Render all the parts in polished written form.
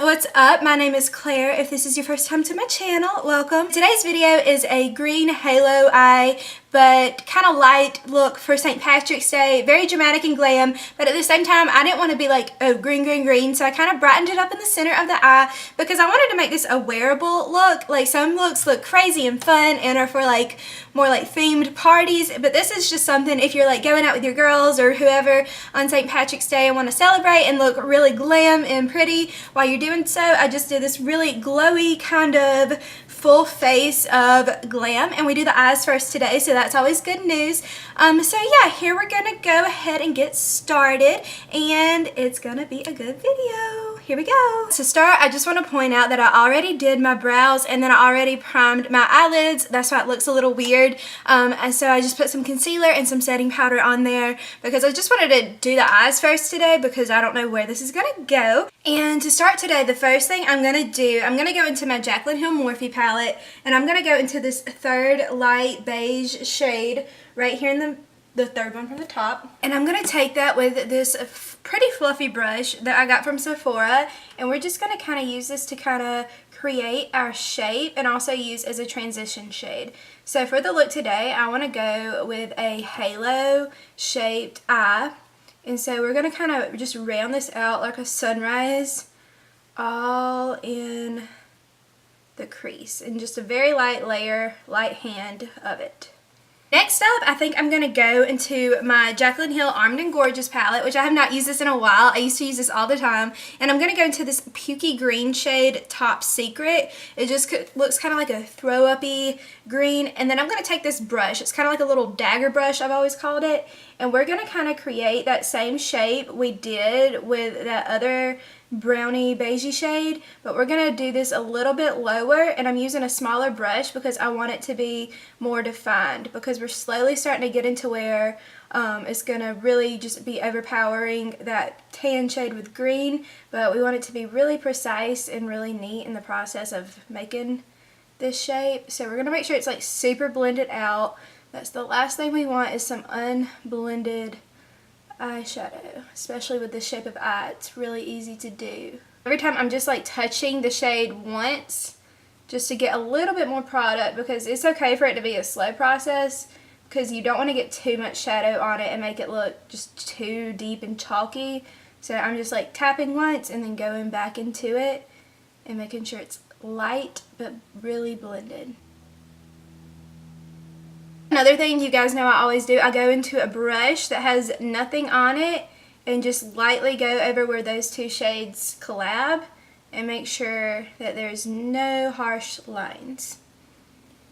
what's up? My name is Claire. If this is your first time to my channel, welcome. Today's video is a green halo eye, but kind of light look for St. Patrick's Day. Very dramatic and glam, but at the same time, I didn't want to be like, oh, green, green, green. So I kind of brightened it up in the center of the eye because I wanted to make this a wearable look. Like some looks look crazy and fun and are for like more like themed parties, but this is just something if you're like going out with your girls or whoever on St. Patrick's Day and want to celebrate and look really glam and pretty while you're doing so. I just did this really glowy kind of full face of glam, and we do the eyes first today, so that's always good news. So yeah, here we're gonna go ahead and get started, and it's gonna be a good video. Here we go. To start, I just want to point out that I already did my brows and then I already primed my eyelids. That's why it looks a little weird. And so I just put some concealer and some setting powder on there because I just wanted to do the eyes first today because I don't know where this is gonna go. And to start today, the first thing I'm gonna do, I'm gonna go into my Jaclyn Hill Morphe palette, and I'm gonna go into this third light beige shade right here in the third one from the top, and I'm gonna take that with this pretty fluffy brush that I got from Sephora, and we're just gonna kind of use this to kind of create our shape and also use as a transition shade. So for the look today, I want to go with a halo shaped eye, and so we're gonna kind of just round this out like a sunrise all in the crease, and just a very light layer, light hand of it. Next up, I think I'm going to go into my Jaclyn Hill Armed & Gorgeous palette, which I have not used this in a while. I used to use this all the time. And I'm going to go into this pukey green shade, Top Secret. It just looks kind of like a throw-up-y green. And then I'm going to take this brush. It's kind of like a little dagger brush, I've always called it. And we're going to kind of create that same shape we did with that other brownie beigey shade, but we're going to do this a little bit lower, and I'm using a smaller brush because I want it to be more defined, because we're slowly starting to get into where it's going to really just be overpowering that tan shade with green, but we want it to be really precise and really neat in the process of making this shape. So we're going to make sure it's like super blended out. That's the last thing we want, is some unblended eyeshadow, especially with this shape of eye. It's really easy to do. Every time I'm just like touching the shade once just to get a little bit more product, because it's okay for it to be a slow process because you don't want to get too much shadow on it and make it look just too deep and chalky. So I'm just like tapping once and then going back into it and making sure it's light but really blended. Another thing you guys know I always do, I go into a brush that has nothing on it and just lightly go over where those two shades collab and make sure that there's no harsh lines.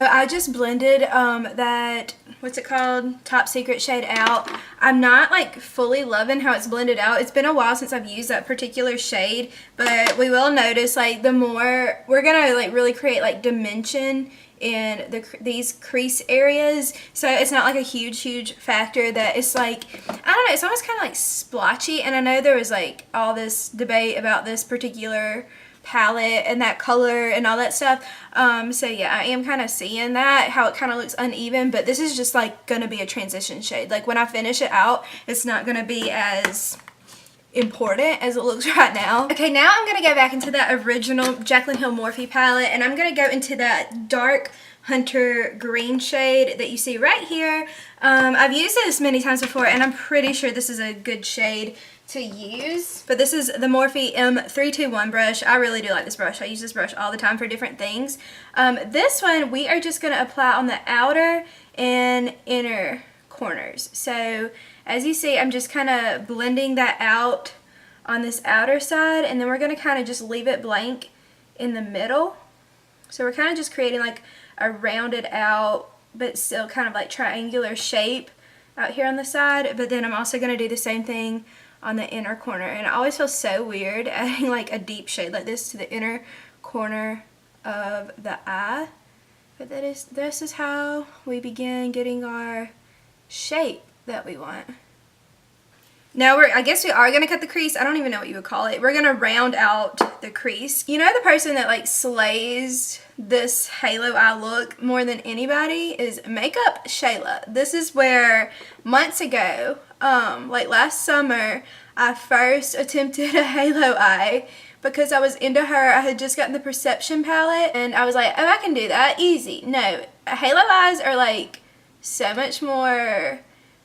I just blended that, what's it called, Top Secret shade out. I'm not like fully loving how it's blended out. It's been a while since I've used that particular shade, but we will notice like the more, we're gonna like really create like dimension in these crease areas, so it's not like a huge factor that it's like, I don't know, it's almost kind of like splotchy. And I know there was like all this debate about this particular palette and that color and all that stuff, so yeah, I am kind of seeing that, how it kind of looks uneven, but this is just like gonna be a transition shade. Like when I finish it out, it's not gonna be as important as it looks right now. Okay, now I'm gonna go back into that original Jaclyn Hill Morphe palette, and I'm gonna go into that dark hunter green shade that you see right here. I've used this many times before, and I'm pretty sure this is a good shade to use, but this is the Morphe M321 brush. I really do like this brush. I use this brush all the time for different things. This one we are just gonna apply on the outer and inner corners. So as you see, I'm just kind of blending that out on this outer side, and then we're going to kind of just leave it blank in the middle. So we're kind of just creating like a rounded out but still kind of like triangular shape out here on the side. But then I'm also going to do the same thing on the inner corner, and it always feels so weird adding like a deep shade like this to the inner corner of the eye. But this is how we begin getting our shape that we want. Now I guess we are going to cut the crease. I don't even know what you would call it. We're going to round out the crease. You know, the person that like slays this halo eye look more than anybody is Makeup Shayla. This is where months ago, like last summer, I first attempted a halo eye because I was into her. I had just gotten the Perception palette and I was like, oh, I can do that, easy. No, halo eyes are like so much more,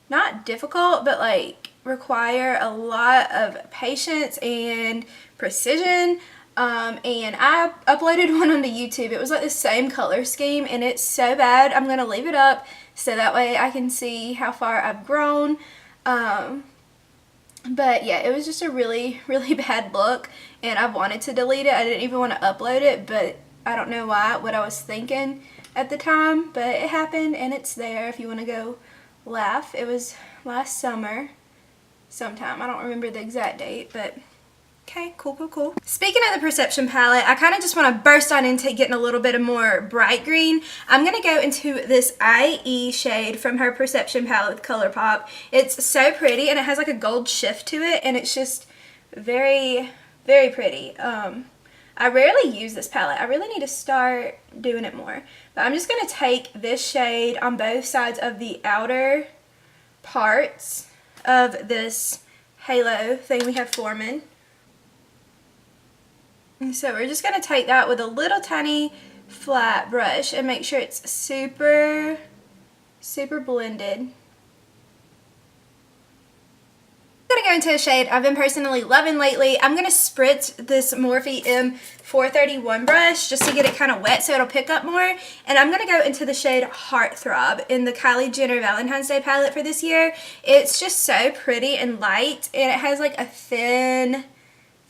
not difficult, but like require a lot of patience and precision. And I uploaded one onto YouTube. It was like the same color scheme and it's so bad. I'm going to leave it up so that way I can see how far I've grown. But yeah, it was just a really, really bad look and I wanted to delete it. I didn't even want to upload it, but I don't know what I was thinking at the time, but it happened and it's there if you want to go laugh. It was last summer sometime. I don't remember the exact date, but okay, cool. Speaking of the Perception palette, I kind of just want to burst on into getting a little bit of more bright green. I'm going to go into this IE shade from her Perception palette with ColourPop. It's so pretty and it has like a gold shift to it and it's just very, very pretty. I rarely use this palette. I really need to start doing it more. But I'm just going to take this shade on both sides of the outer parts of this halo thing we have forming. And so we're just going to take that with a little tiny flat brush and make sure it's super, super blended. I'm going to go into a shade I've been personally loving lately. I'm going to spritz this Morphe M431 brush just to get it kind of wet so it'll pick up more. And I'm going to go into the shade Heartthrob in the Kylie Jenner Valentine's Day palette for this year. It's just so pretty and light and it has like a thin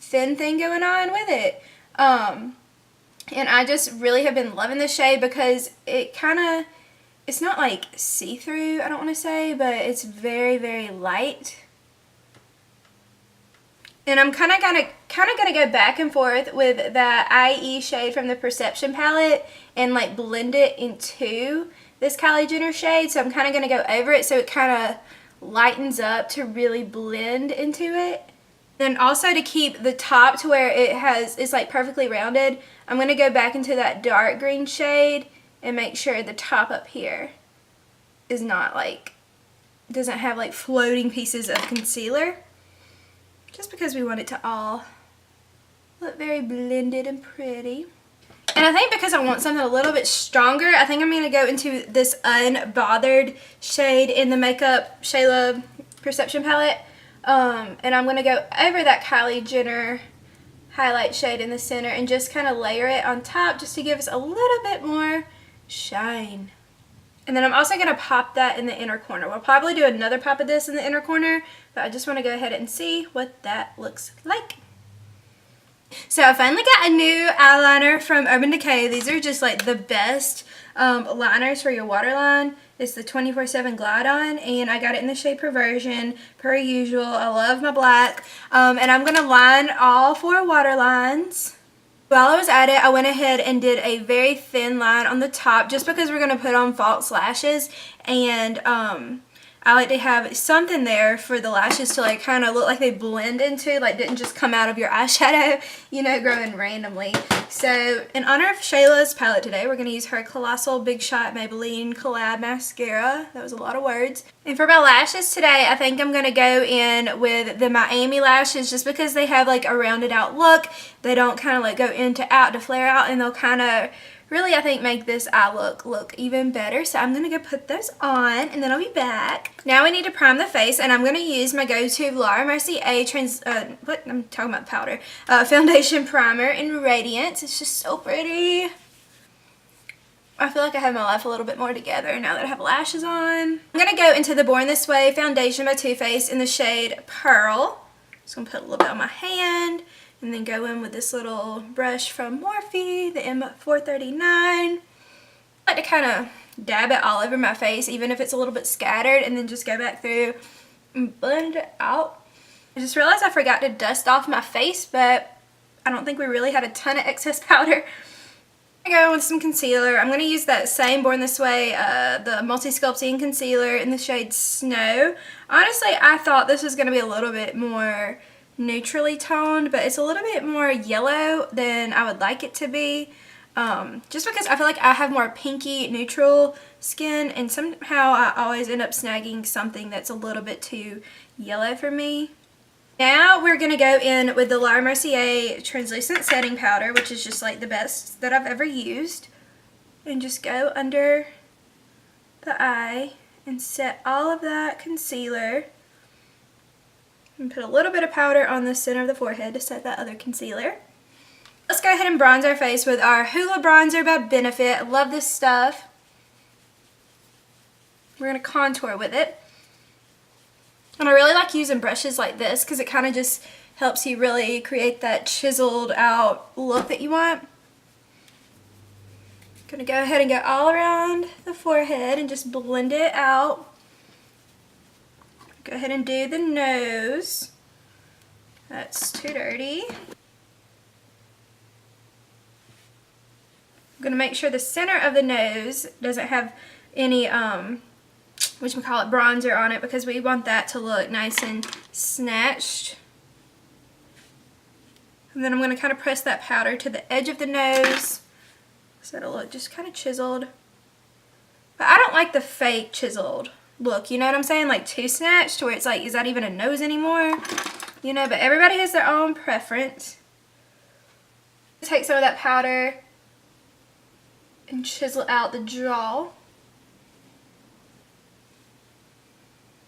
thing going on with it. And I just really have been loving this shade because it's not like see-through, I don't want to say, but it's very, very light. And I'm kind of gonna go back and forth with that IE shade from the Perception palette and like blend it into this Kylie Jenner shade. So I'm kind of gonna go over it so it kind of lightens up to really blend into it. Then also to keep the top to where it's like perfectly rounded, I'm going to go back into that dark green shade and make sure the top up here is not like, doesn't have like floating pieces of concealer. Just because we want it to all look very blended and pretty. And I think because I want something a little bit stronger, I think I'm going to go into this Unbothered shade in the Makeup Shayla Perception palette. And I'm going to go over that Kylie Jenner highlight shade in the center and just kind of layer it on top just to give us a little bit more shine. And then I'm also going to pop that in the inner corner. We'll probably do another pop of this in the inner corner, but I just want to go ahead and see what that looks like. So I finally got a new eyeliner from Urban Decay. These are just like the best liners for your waterline. It's the 24/7 Glide On, and I got it in the shade Perversion, per usual. I love my black. And I'm going to line all 4 waterlines. While I was at it, I went ahead and did a very thin line on the top just because we're going to put on false lashes, and I like to have something there for the lashes to like kind of look like they blend into, like didn't just come out of your eyeshadow, you know, growing randomly. So in honor of Shayla's palette today, we're going to use her Colossal Big Shot Maybelline Collab Mascara. That was a lot of words. And for my lashes today, I think I'm going to go in with the Miami lashes just because they have like a rounded out look. They don't kind of like go in to out to flare out, and they'll kind of really, I think, make this eye look even better. So I'm going to go put those on, and then I'll be back. Now we need to prime the face, and I'm going to use my go-to Laura Mercier powder. Foundation primer in Radiance. It's just so pretty. I feel like I have my life a little bit more together now that I have lashes on. I'm going to go into the Born This Way foundation by Too Faced in the shade Pearl. Just going to put a little bit on my hand. And then go in with this little brush from Morphe, the M439. I like to kind of dab it all over my face, even if it's a little bit scattered, and then just go back through and blend it out. I just realized I forgot to dust off my face, but I don't think we really had a ton of excess powder. I'm going to go with some concealer. I'm going to use that same Born This Way, the Multi-Sculpting Concealer in the shade Snow. Honestly, I thought this was going to be a little bit more neutrally toned, but it's a little bit more yellow than I would like it to be, just because I feel like I have more pinky neutral skin, and somehow I always end up snagging something that's a little bit too yellow for me. Now we're going to go in with the Laura Mercier translucent setting powder, which is just like the best that I've ever used. And just go under the eye and set all of that concealer. And put a little bit of powder on the center of the forehead to set that other concealer. Let's go ahead and bronze our face with our Hoola Bronzer by Benefit. I love this stuff. We're going to contour with it. And I really like using brushes like this because it kind of just helps you really create that chiseled out look that you want. I'm going to go ahead and go all around the forehead and just blend it out. Go ahead and do the nose. That's too dirty. I'm going to make sure the center of the nose doesn't have any bronzer on it because we want that to look nice and snatched. And then I'm going to kind of press that powder to the edge of the nose so it'll look just kind of chiseled. But I don't like the fake chiseled look, you know what I'm saying? Like too snatched where it's like, is that even a nose anymore? You know, but everybody has their own preference. Take some of that powder and chisel out the jaw.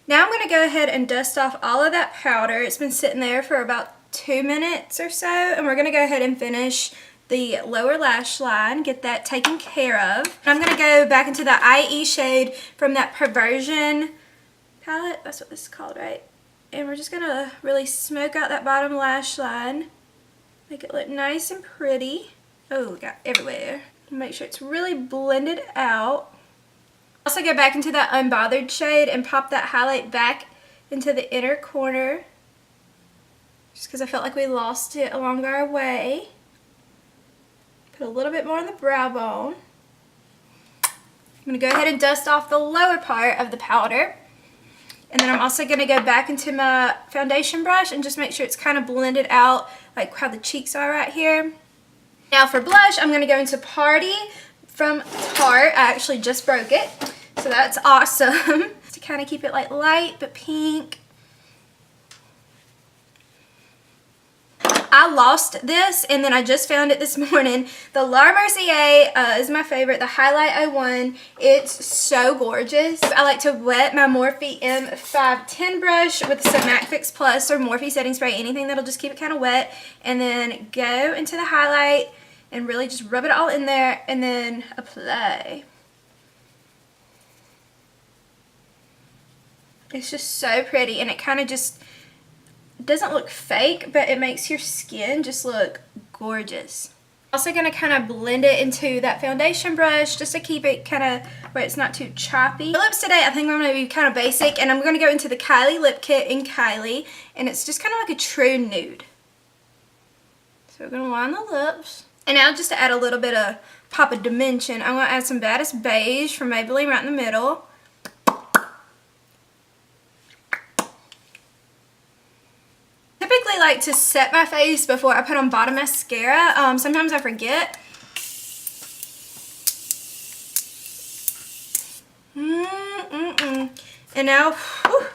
Now I'm going to go ahead and dust off all of that powder. It's been sitting there for about 2 minutes or so, and we're going to go ahead and finish the lower lash line, get that taken care of. And I'm going to go back into the IE shade from that Perversion palette. That's what this is called, right? And we're just going to really smoke out that bottom lash line, make it look nice and pretty. Oh, it got everywhere. Make sure it's really blended out. Also go back into that Unbothered shade and pop that highlight back into the inner corner just because I felt like we lost it along our way. Put a little bit more on the brow bone. I'm going to go ahead and dust off the lower part of the powder. And then I'm also going to go back into my foundation brush and just make sure it's kind of blended out like how the cheeks are right here. Now for blush, I'm going to go into Party from Tarte. I actually just broke it, so that's awesome. To kind of keep it like light but pink. I lost this and then I just found it this morning. The Laura Mercier is my favorite, the Highlight 01. It's so gorgeous. I like to wet my Morphe M510 brush with some MAC Fix Plus or Morphe setting spray, anything that'll just keep it kind of wet, and then go into the highlight and really just rub it all in there and then apply. It's just so pretty and it kind of just doesn't look fake, but it makes your skin just look gorgeous. Also going to kind of blend it into that foundation brush just to keep it kind of where it's not too choppy. For lips today, I think I'm going to be kind of basic, and I'm going to go into the Kylie Lip Kit in Kylie, and it's just kind of like a true nude. So we're going to line the lips. And now just to add a little bit of pop of dimension, I'm going to add some Baddest Beige from Maybelline right in the middle. Typically like to set my face before I put on bottom mascara. Sometimes I forget. And now, whew,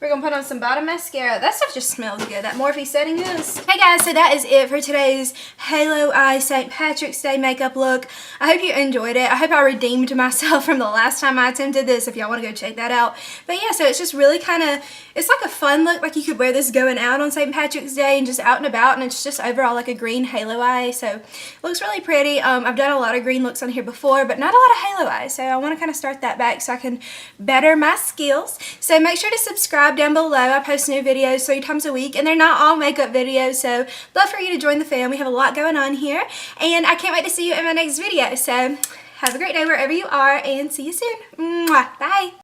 we're going to put on some bottom mascara. That stuff just smells good. That Morphe setting is. Hey guys, so that is it for today's Halo Eye St. Patrick's Day makeup look. I hope you enjoyed it. I hope I redeemed myself from the last time I attempted this, if y'all want to go check that out. But yeah, so it's just really kind of, it's like a fun look. Like you could wear this going out on St. Patrick's Day and just out and about, and it's just overall like a green halo eye. So it looks really pretty. I've done a lot of green looks on here before, but not a lot of halo eyes. So I want to kind of start that back so I can better my skills. So make sure to subscribe down below. I post new videos 3 times a week, and they're not all makeup videos, so love for you to join the fam. We have a lot going on here, and I can't wait to see you in my next video. So have a great day wherever you are, and see you soon. Mwah. Bye.